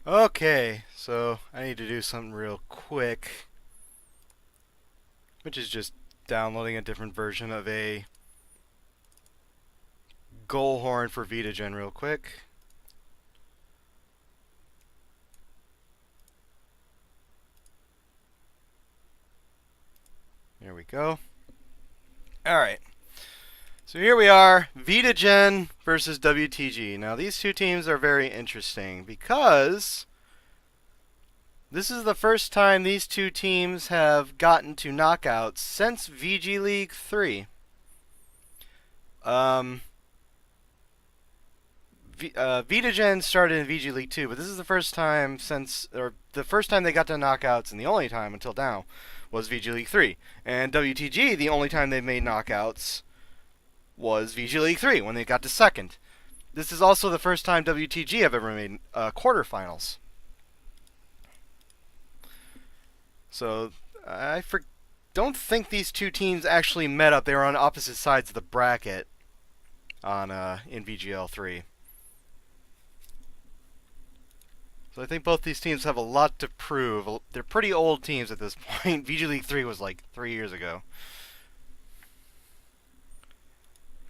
Okay, so I need to do something real quick, which is just downloading a different version of a goal horn for vitagen real quick. There we go. Alright, so here we are, vitagen versus WTG. Now these two teams are very interesting because this is the first time these two teams have gotten to knockouts since VG League 3. Vitagen started in VG League 2, but this is the first time the first time they got to knockouts, and the only time until now, was VG League 3. And WTG, the only time they made knockouts was VG League 3, when they got to second. This is also the first time WTG have ever made quarterfinals. So, don't think these two teams actually met up. They were on opposite sides of the bracket in VGL3. So I think both these teams have a lot to prove. They're pretty old teams at this point. VG League 3 was like 3 years ago.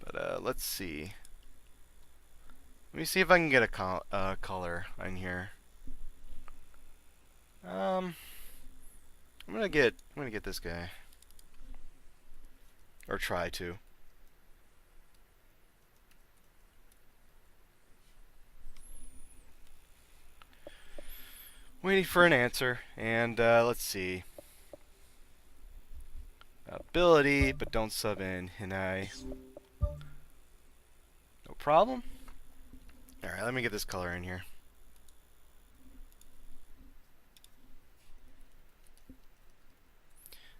But let's see. Let me see if I can get a color in here. I'm gonna get this guy, or try to. Waiting for an answer, and let's see. Ability, but don't sub in Hinai. No problem. Alright, let me get this color in here.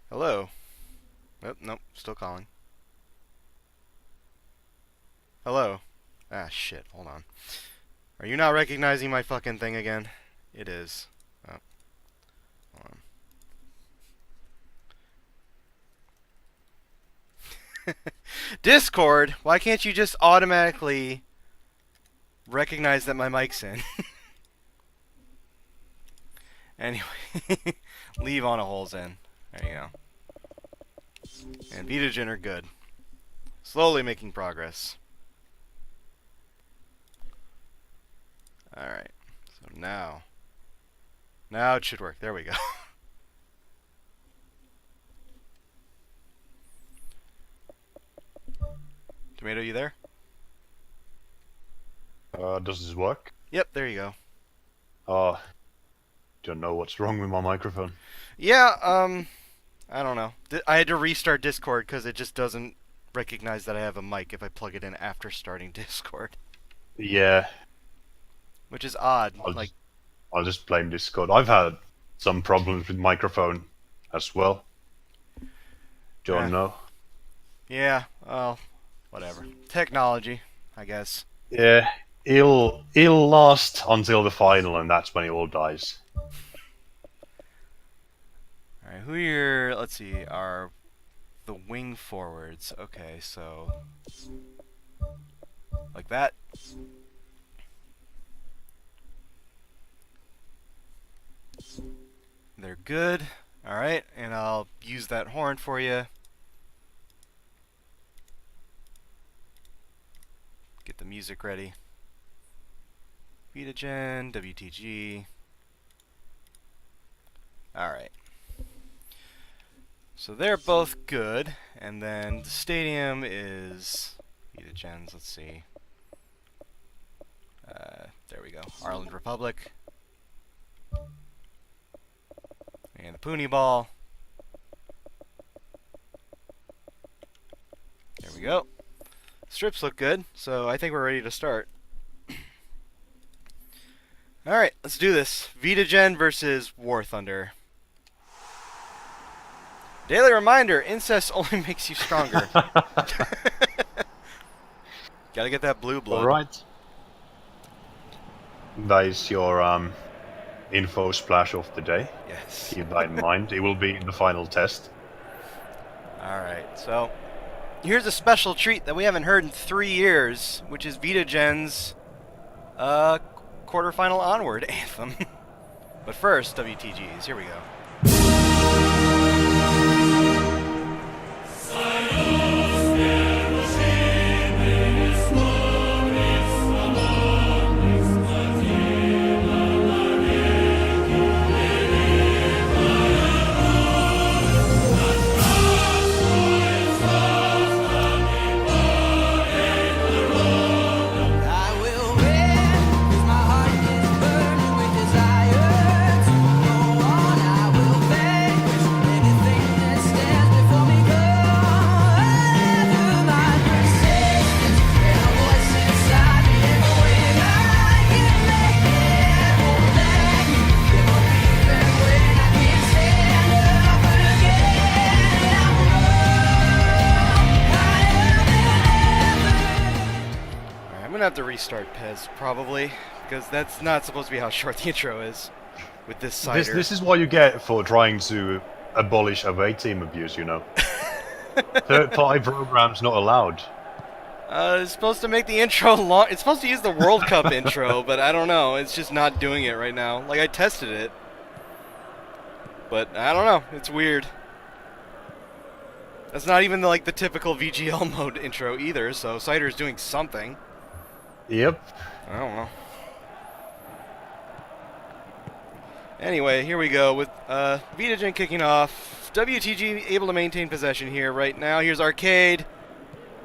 Hello. Oh, nope, still calling. Hello. Ah, shit, hold on. Are you not recognizing my fucking thing again? It is. Oh. Hold on. Discord, why can't you just automatically recognize that my mic's in? Anyway, leave on a holes in. There you go. And vitagen are good. Slowly making progress. Alright, so now it should work. There we go. Tomato, you there? Does this work? Yep, there you go. Don't know what's wrong with my microphone. Yeah, I don't know. I had to restart Discord because it just doesn't recognize that I have a mic if I plug it in after starting Discord. Yeah, Which is odd. I'll just blame Discord. I've had some problems with microphone as well. Don't know. Yeah, well, whatever. Technology, I guess. Yeah, it'll last until the final, and that's when it all dies. Alright, let's see, are the wing forwards. Okay, so, like that. They're good. Alright, and I'll use that horn for you. Get the music ready. Vitagen, WTG. Alright. So they're both good, and then the stadium is Vitagen's, let's see. There we go. Ireland Republic. And the Poonie Ball. There we go. Strips look good, so I think we're ready to start. Alright, let's do this. Vitagen versus War Thunder. Daily reminder, incest only makes you stronger. Gotta get that blue blood. Alright. That is your info splash of the day. Yes. Keep that in mind. It will be the final test. Alright, so here's a special treat that we haven't heard in 3 years, which is Vitagen's quarterfinal onward anthem. But first, WTGs. Here we go. I'm gonna have to restart Pez probably, because that's not supposed to be how short the intro is with this cider. This is what you get for trying to abolish away team abuse, you know. Third-party programs not allowed. It's supposed to make the intro long. It's supposed to use the World Cup intro, but I don't know. It's just not doing it right now. Like, I tested it, but I don't know. It's weird. That's not even like the typical VGL mode intro either, so Cider's doing something. Yep. I don't know. Anyway, here we go with vitagen kicking off. WTG able to maintain possession here right now. Here's Arcade.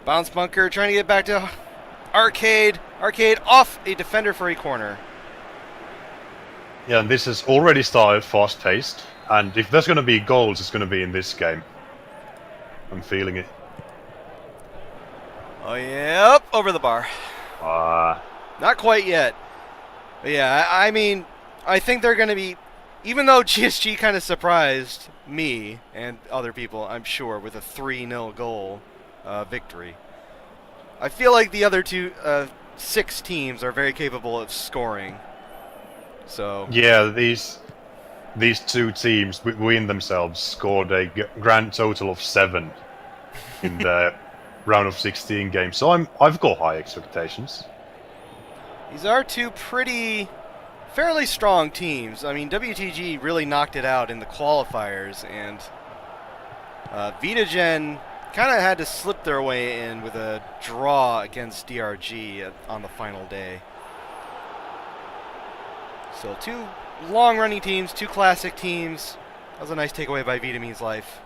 Bounce Bunker trying to get back to Arcade. Arcade off a defender for a corner. Yeah, and this has already started fast-paced. And if there's going to be goals, it's going to be in this game. I'm feeling it. Oh, yep, over the bar. Not quite yet. But yeah, I mean, I think they're going to be, even though GSG kind of surprised me and other people, I'm sure, with a 3-0 goal victory. I feel like the other 6 teams are very capable of scoring. So yeah, these two teams between themselves scored a grand total of 7 in the round of 16 game. So I've got high expectations. These are two fairly strong teams. I mean, WTG really knocked it out in the qualifiers, and vitagen kind of had to slip their way in with a draw against DRG on the final day. So 2 long-running teams, 2 classic teams. That was a nice takeaway by Vitamin's Life.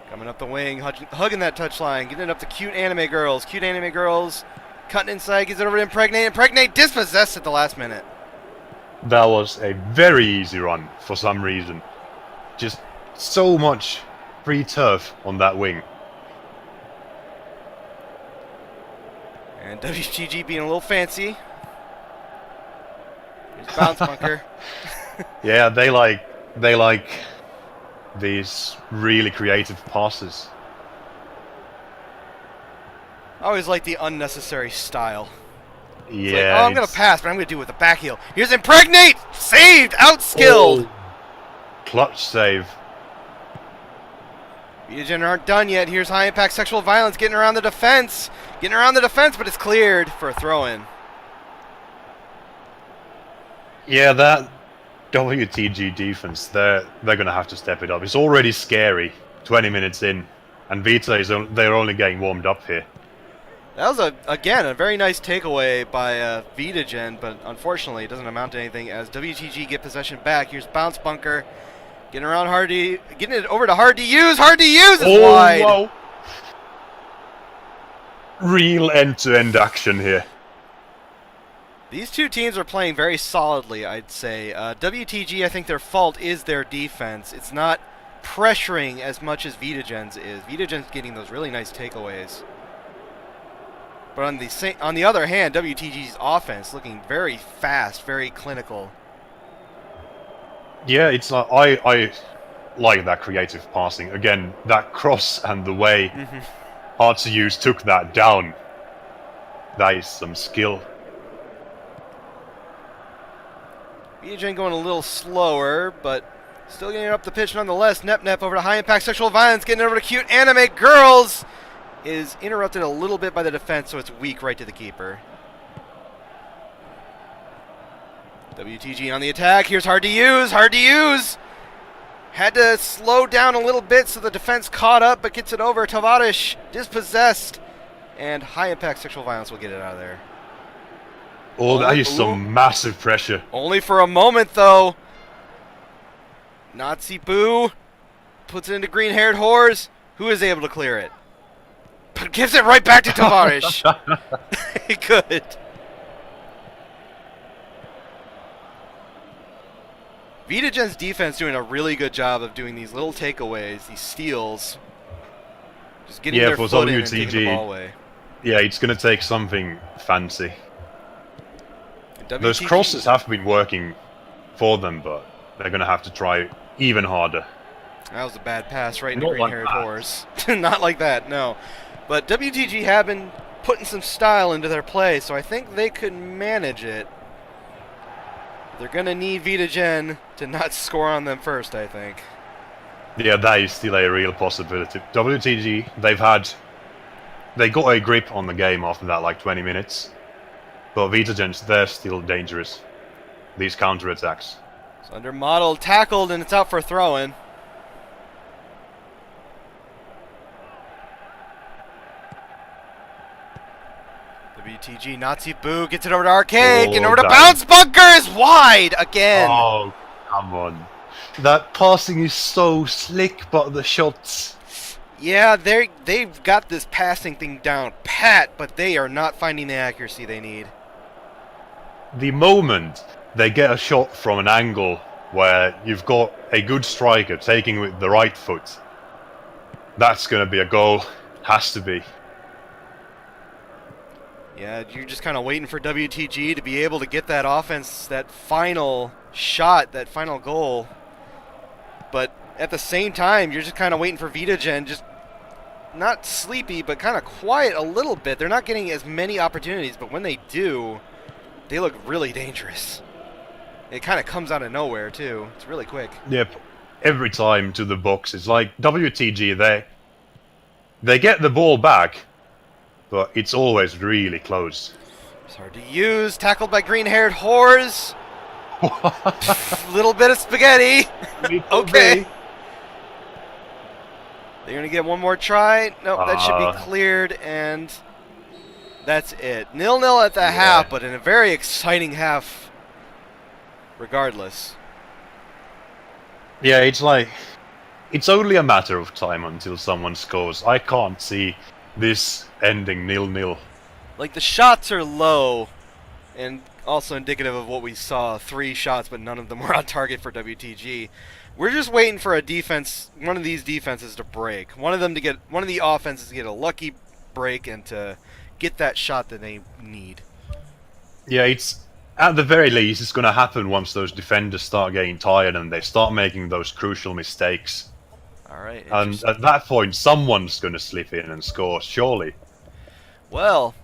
Coming up the wing, hugging that touchline, getting it up to Cute Anime Girls. Cute Anime Girls cutting inside, gets it over to Impregnate. Impregnate dispossessed at the last minute. That was a very easy run for some reason. Just so much free turf on that wing. And WTG being a little fancy. Here's Bounce Bunker. Yeah, they like these really creative passes. I always like the unnecessary style. Yeah. It's like, oh, I'm going to pass, but I'm going to do it with the back heel. Here's Impregnate! Saved! Outskilled! Oh, clutch save. vitagen aren't done yet. Here's High Impact Sexual Violence getting around the defense. Getting around the defense, but it's cleared for a throw-in. Yeah, that WTG defense, they're going to have to step it up. It's already scary, 20 minutes in, and they're only getting warmed up here. That was, again, a very nice takeaway by vitagen, but unfortunately it doesn't amount to anything as WTG get possession back. Here's Bounce Bunker, getting around getting it over to Hard to Use. Hard to Use is wide. Whoa. Real end-to-end action here. These two teams are playing very solidly, I'd say. WTG, I think their fault is their defense. It's not pressuring as much as vitagen's is. Vitagen's getting those really nice takeaways. But on the other hand, WTG's offense looking very fast, very clinical. Yeah, it's like I like that creative passing. Again, that cross and the way Hard to Use took that down. That is some skill. vitagen going a little slower, but still getting it up the pitch nonetheless. Nep over to High Impact Sexual Violence, getting over to Cute Anime Girls. is interrupted a little bit by the defense, so it's weak right to the keeper. WTG on the attack. Here's hard to use. Hard to use. Had to slow down a little bit so the defense caught up, but gets it over. Tavares dispossessed. And high impact sexual violence will get it out of there. Oh, that is some massive pressure. Only for a moment, though. Nazi Boo puts it into green-haired whores. Who is able to clear it? But gives it right back to Tavares. Good. Vitagen's defense doing a really good job of doing these little takeaways, these steals. Just getting their foot in and taking the ball away. Yeah, it's going to take something fancy. WTG, those crosses have been working for them, but they're going to have to try even harder. That was a bad pass right into green-haired whores. Not like that, no. But WTG have been putting some style into their play, so I think they could manage it. They're going to need vitagen to not score on them first, I think. Yeah, that is still a real possibility. WTG, they got a grip on the game after that, like 20 minutes. But vitagens, they're still dangerous. These counter-attacks. It's under model, tackled, and it's out for a throw-in. WTG, Nazi Boo gets it over to Arcade, getting over to Bounce Bunkers, wide again. Oh, come on. That passing is so slick, but the shots... Yeah, they've got this passing thing down pat, but they are not finding the accuracy they need. The moment they get a shot from an angle where you've got a good striker taking with the right foot, that's going to be a goal. Has to be. Yeah, you're just kind of waiting for WTG to be able to get that offense, that final shot, that final goal. But at the same time, you're just kind of waiting for vitagen, just not sleepy, but kind of quiet a little bit. They're not getting as many opportunities, but when they do, they look really dangerous. It kind of comes out of nowhere, too. It's really quick. Yep. Every time to the box. It's like WTG, they get the ball back, but it's always really close. It's hard to use. Tackled by green-haired whores. Little bit of spaghetti. Okay. They're going to get one more try. Nope, that should be cleared, and that's it. 0-0 at the half, but in a very exciting half regardless. Yeah, it's like... It's only a matter of time until someone scores. I can't see this ending 0-0. Like, the shots are low, and also indicative of what we saw. 3 shots, but none of them were on target for WTG. We're just waiting for a defense, one of these defenses to break. One of the offenses to get a lucky break and to get that shot that they need. Yeah, it's at the very least it's going to happen once those defenders start getting tired and they start making those crucial mistakes. All right. And at that point, someone's going to slip in and score, surely. Well,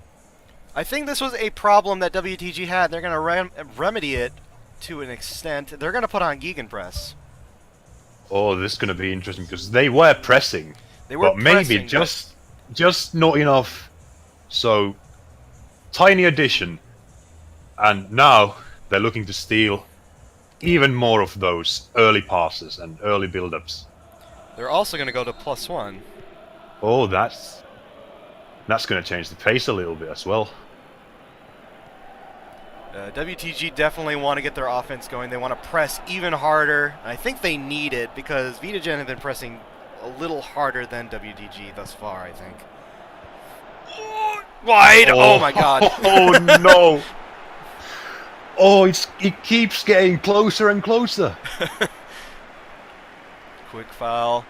I think this was a problem that WTG had. They're going to remedy it to an extent. They're going to put on Gegenpress. Oh, this is going to be interesting because they were pressing. They were but maybe just not enough. So, tiny addition. And now they're looking to steal even more of those early passes and early build-ups. They're also going to go to +1. Oh, that's going to change the pace a little bit as well. WTG definitely want to get their offense going. They want to press even harder. And I think they need it because vitagen have been pressing a little harder than WTG thus far, I think. Wide! Oh my god. Oh no! Oh, it keeps getting closer and closer. Quick foul.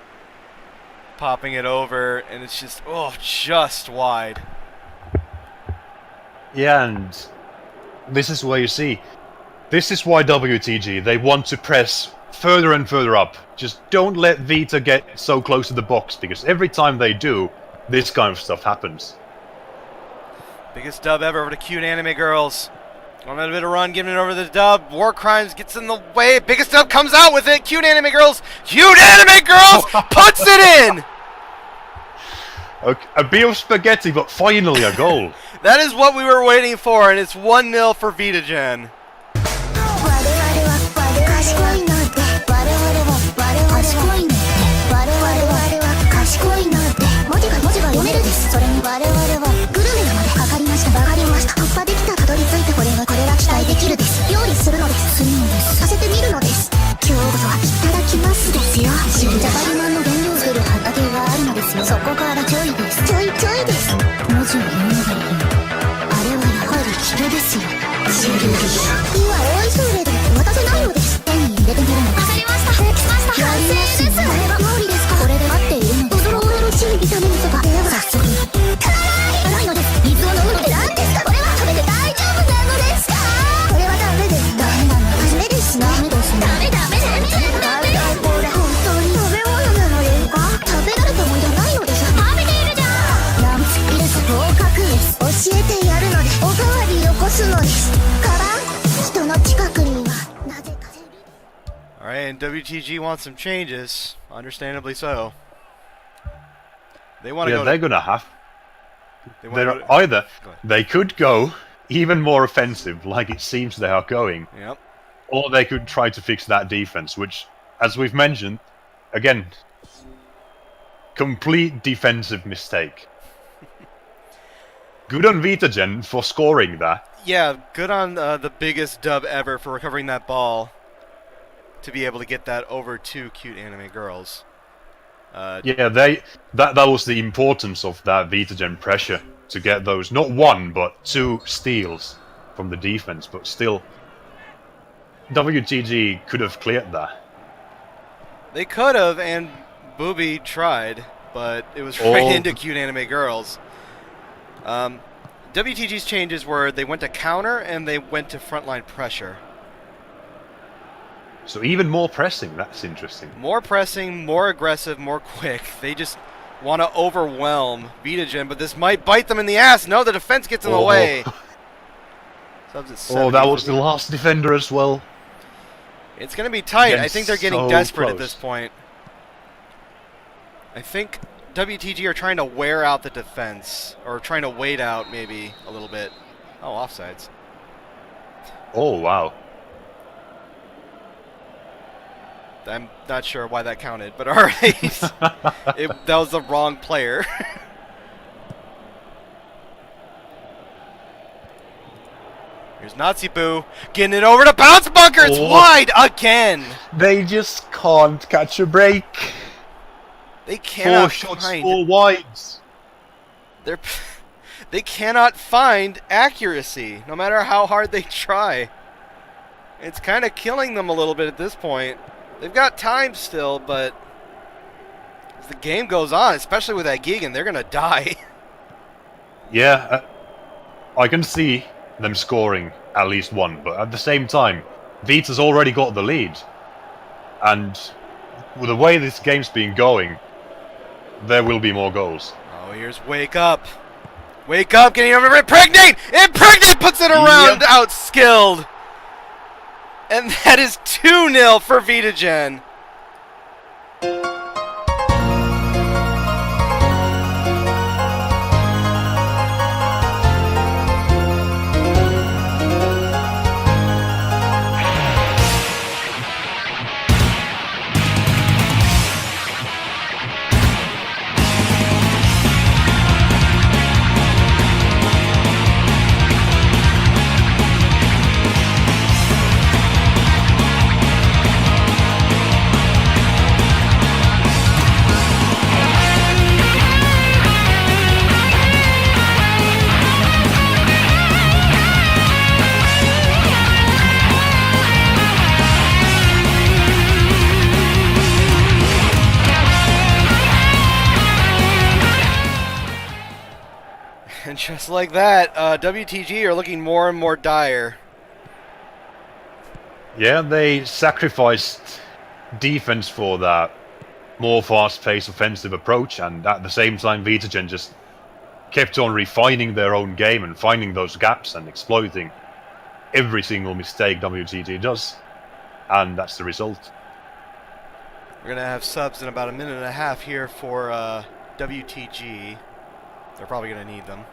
Popping it over, and it's just, just wide. Yeah, and this is where you see, this is why WTG, they want to press further and further up. Just don't let Vita get so close to the box, because every time they do, this kind of stuff happens. Biggest dub ever over to Cute Anime Girls. On a bit of run, giving it over the dub. War Crimes gets in the way. Biggest dub comes out with it. Cute Anime Girls puts it in! Okay, a bit of spaghetti, but finally a goal. That is what we were waiting for, and it's 1-0 for vitagen. Alright, and WTG wants some changes. Understandably so. They want to go. They're gonna have. They're either they could go even more offensive, like it seems they are going, Yep. or they could try to fix that defense, which, as we've mentioned, again, complete defensive mistake. Good on vitagen for scoring that. Yeah, good on the biggest dub ever for recovering that ball to be able to get that over two cute anime girls. Yeah, that was the importance of that vitagen pressure to get those, not one, but two steals from the defense, but still, WTG could have cleared that. They could have, and Booby tried, but it was right into cute anime girls. WTG's changes were they went to counter and they went to frontline pressure. So even more pressing, that's interesting. More pressing, more aggressive, more quick. They just want to overwhelm vitagen, but this might bite them in the ass. No, the defense gets in the way. Subs at 70. That was the last defender as well. It's going to be tight. Again, I think they're getting so desperate close. at this point. I think WTG are trying to wear out the defense, or trying to wait out maybe a little bit. Oh, offsides. Oh, wow. I'm not sure why that counted, but alright. That was the wrong player. Here's Nazi Boo getting it over to Bounce Bunker. It's wide again. They just can't catch a break. They cannot 4 shots, find 4 wides. They cannot find accuracy, no matter how hard they try. It's kind of killing them a little bit at this point. They've got time still, but as the game goes on, especially with that Gigan, they're going to die. Yeah, I can see them scoring at least one, but at the same time, Vita's already got the lead. And with the way this game's been going, there will be more goals. Oh, here's Wake Up. Wake Up, getting over Impregnate! Impregnate puts it around, outskilled. And that is 2-0 for vitagen. And just like that, WTG are looking more and more dire. Yeah, they sacrificed defense for that more fast-paced offensive approach, and at the same time, vitagen just kept on refining their own game and finding those gaps and exploiting every single mistake WTG does, and that's the result. We're going to have subs in about a minute and a half here for WTG. They're probably going to need them.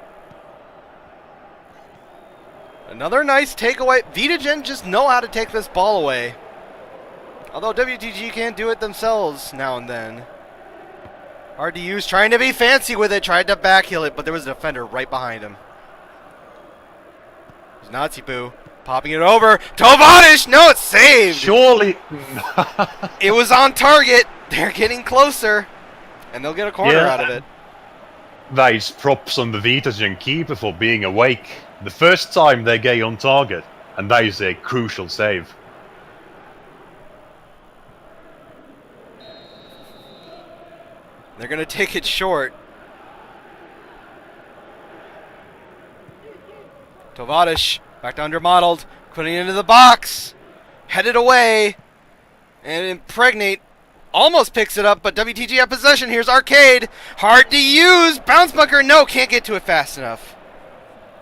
Another nice takeaway. vitagen just know how to take this ball away. Although WTG can't do it themselves now and then. Hard to use, trying to be fancy with it, tried to backheel it, but there was a defender right behind him. There's Nazi Boo popping it over. Tovadish! No, it's saved! Surely. It was on target. They're getting closer. And they'll get a corner out of it. That is props on the vitagen keeper for being awake. The first time they get on target, and that is a crucial save. They're going to take it short. Tovadish, back to undermodeled, putting it into the box. Headed away. And Impregnate almost picks it up, but WTG have possession. Here's Arcade. Hard to use. Bounce bunker. No, can't get to it fast enough.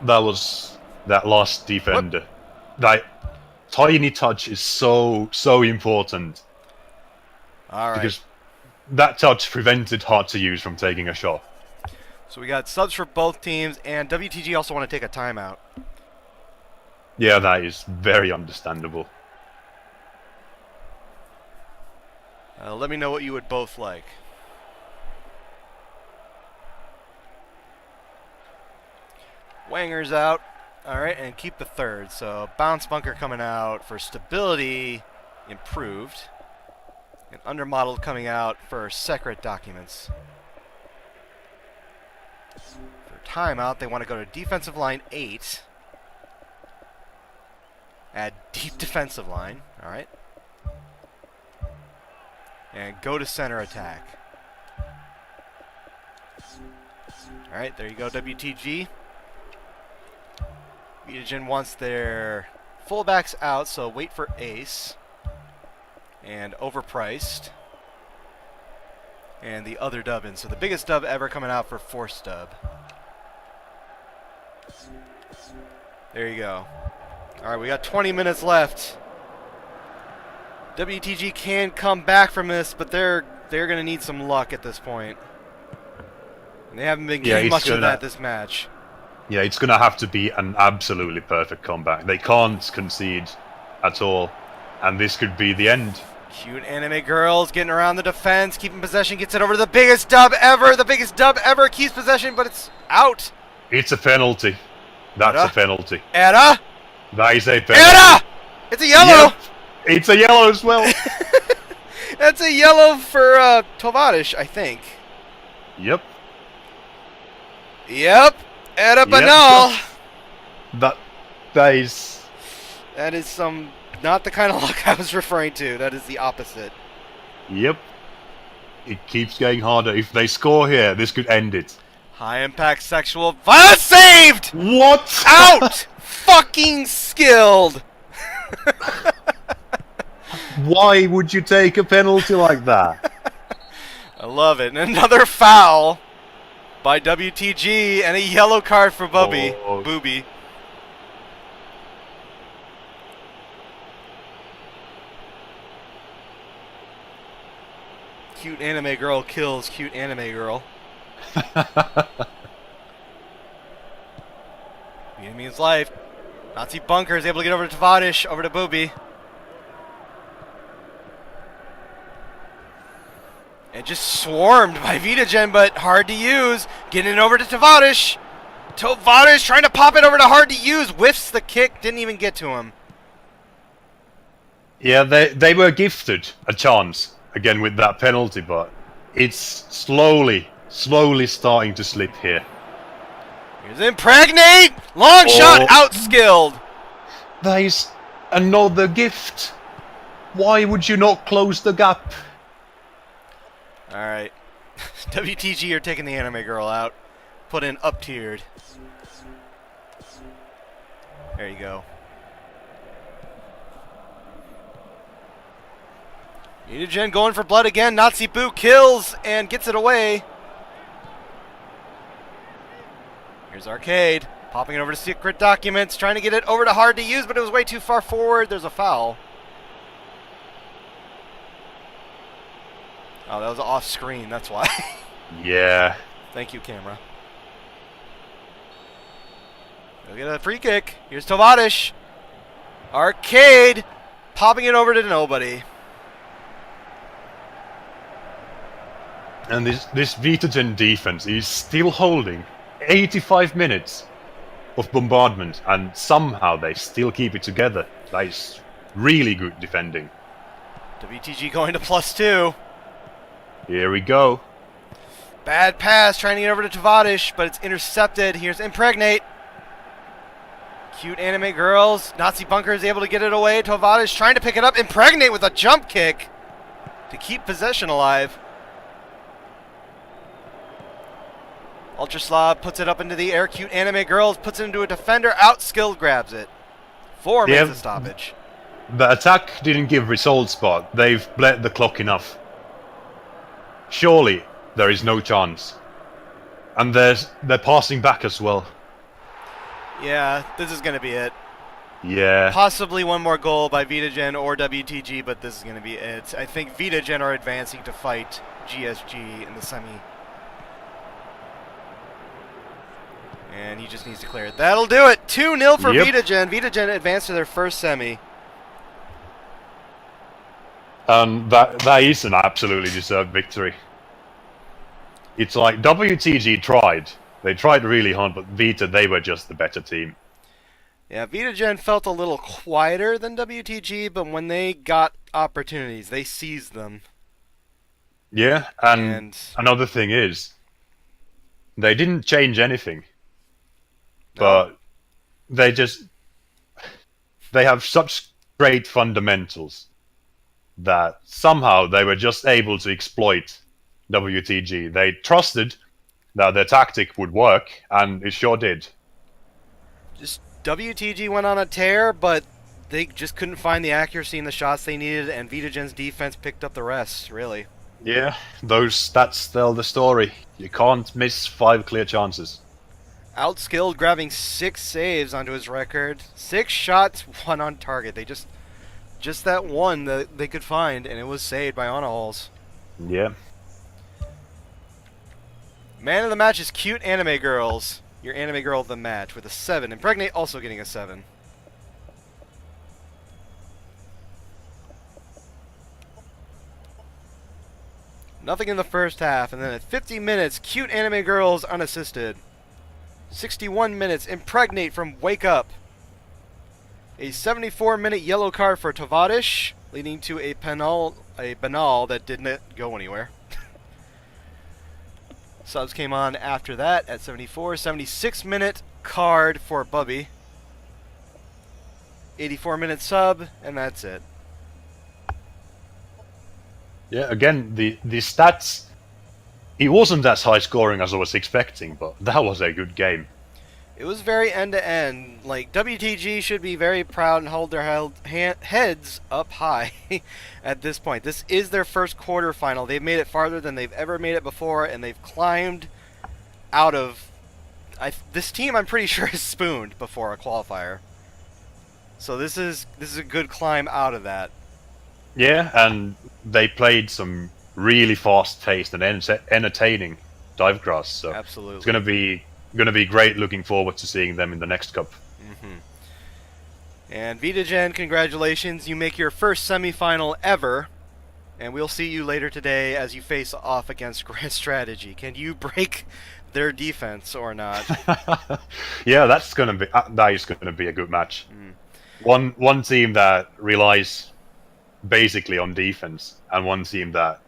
That was that last defender. That tiny touch is so important. All right. Because that touch prevented Hard to Use from taking a shot. So we got subs for both teams, and WTG also want to take a timeout. Yeah, that is very understandable. Let me know what you would both like. Wanger's out. Alright, and keep the third. So bounce bunker coming out for stability improved. And undermodeled coming out for secret documents. For timeout, they want to go to defensive line 8. Add deep defensive line. Alright. And go to center attack. Alright, there you go, WTG. vitagen wants their fullbacks out, so wait for ace. And overpriced. And the other dub in. So the biggest dub ever coming out for force dub. There you go. Alright, we got 20 minutes left. WTG can come back from this, but they're going to need some luck at this point. And they haven't been getting much of that this match. Yeah, it's going to have to be an absolutely perfect comeback. They can't concede at all, and this could be the end. Cute anime girls getting around the defense, keeping possession, gets it over to the biggest dub ever. The biggest dub ever keeps possession, but it's out. It's a penalty. That's a penalty. Era? That is a penalty. Era! It's a yellow! Yep. It's a yellow as well. That's a yellow for Tovadish, I think. Yep. Yep. Era Banal. That is... That is some... Not the kind of luck I was referring to. That is the opposite. Yep. It keeps getting harder. If they score here, this could end it. High impact sexual violence saved! What? Out! Fucking skilled! Why would you take a penalty like that? I love it. And another foul by WTG and a yellow card for Booby. Booby. Cute anime girl kills cute anime girl. Means life. Nazi Bunker is able to get over to Tovadish, over to Booby. And just swarmed by vitagen, but hard to use. Getting it over to Tovadish. Tovadish trying to pop it over to hard to use. Whiffs the kick, didn't even get to him. Yeah, they were gifted a chance, again with that penalty, but it's slowly starting to slip here. Here's Impregnate! Long shot, outskilled! That is another gift. Why would you not close the gap? Alright. WTG are taking the anime girl out. Put in up-tiered. There you go. vitagen going for blood again. Nazi Boo kills and gets it away. Here's Arcade. Popping it over to secret documents. Trying to get it over to hard to use, but it was way too far forward. There's a foul. Oh, that was off screen. That's why. Yeah. Thank you, camera. Go get a free kick. Here's Tovadish. Arcade. Popping it over to nobody. And this vitagen defense is still holding 85 minutes of bombardment, and somehow they still keep it together. That is really good defending. WTG going to +2. Here we go. Bad pass, trying to get over to Tovadish, but it's intercepted. Here's Impregnate. Cute anime girls. Nazi Bunker is able to get it away. Tovadish trying to pick it up. Impregnate with a jump kick to keep possession alive. Ultraslav puts it up into the air. Cute anime girls puts it into a defender. Outskilled grabs it. 4 minutes of stoppage. The attack didn't give results, but they've bled the clock enough. Surely there is no chance. And they're passing back as well. Yeah, this is going to be it. Yeah. Possibly one more goal by vitagen or WTG, but this is going to be it. I think vitagen are advancing to fight GSG in the semi. And he just needs to clear it. That'll do it. 2-0 for vitagen. vitagen advanced to their first semi. And that is an absolutely deserved victory. It's like WTG tried. They tried really hard, but Vita, they were just the better team. Yeah, vitagen felt a little quieter than WTG, but when they got opportunities, they seized them. Yeah, and another thing is, they didn't change anything. But they have such great fundamentals that somehow they were just able to exploit WTG. They trusted that their tactic would work, and it sure did. Just WTG went on a tear, but they just couldn't find the accuracy in the shots they needed, and vitagen's defense picked up the rest, really. Yeah, those stats tell the story. You can't miss 5 clear chances. Outskilled, grabbing 6 saves onto his record. 6 shots, 1 on target. They just that one that they could find, and it was saved by Anahols. Yeah. Man of the match is Cute Anime Girls. Your anime girl of the match with a 7. Impregnate also getting a 7. Nothing in the first half, and then at 50 minutes, Cute Anime Girls unassisted. 61 minutes, Impregnate from Wake Up. A 74-minute yellow card for Tovadish, leading to a banal that didn't go anywhere. Subs came on after that at 74. 76-minute card for Bubby. 84-minute sub, and that's it. Yeah, again, the stats, it wasn't as high scoring as I was expecting, but that was a good game. It was very end-to-end. Like, WTG should be very proud and hold their heads up high at this point. This is their first quarterfinal. They've made it farther than they've ever made it before, and they've climbed out of... this team, I'm pretty sure, is spooned before a qualifier. So this is a good climb out of that. Yeah, and they played some really fast-paced and entertaining dive grass. So absolutely, it's gonna be great. Looking forward to seeing them in the next cup. And vitagen, congratulations! You make your first semifinal ever, and we'll see you later today as you face off against Grand Strategy. Can you break their defense or not? Yeah, that is gonna be a good match. One team that relies basically on defense, and one team that,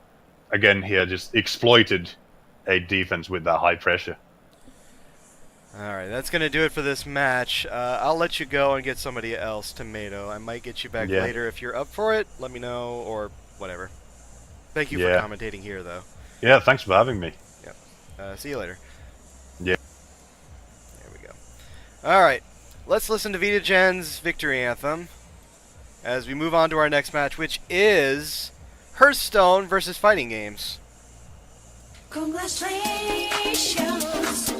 again, here just exploited a defense with that high pressure. Alright, that's going to do it for this match. I'll let you go and get somebody else, Tomato. I might get you back later if you're up for it. Let me know, or whatever. Thank you for commentating here, though. Yeah, thanks for having me. Yep. See you later. Yeah. There we go. Alright, let's listen to vitagen's victory anthem as we move on to our next match, which is Hearthstone versus Fighting Games. Congratulations.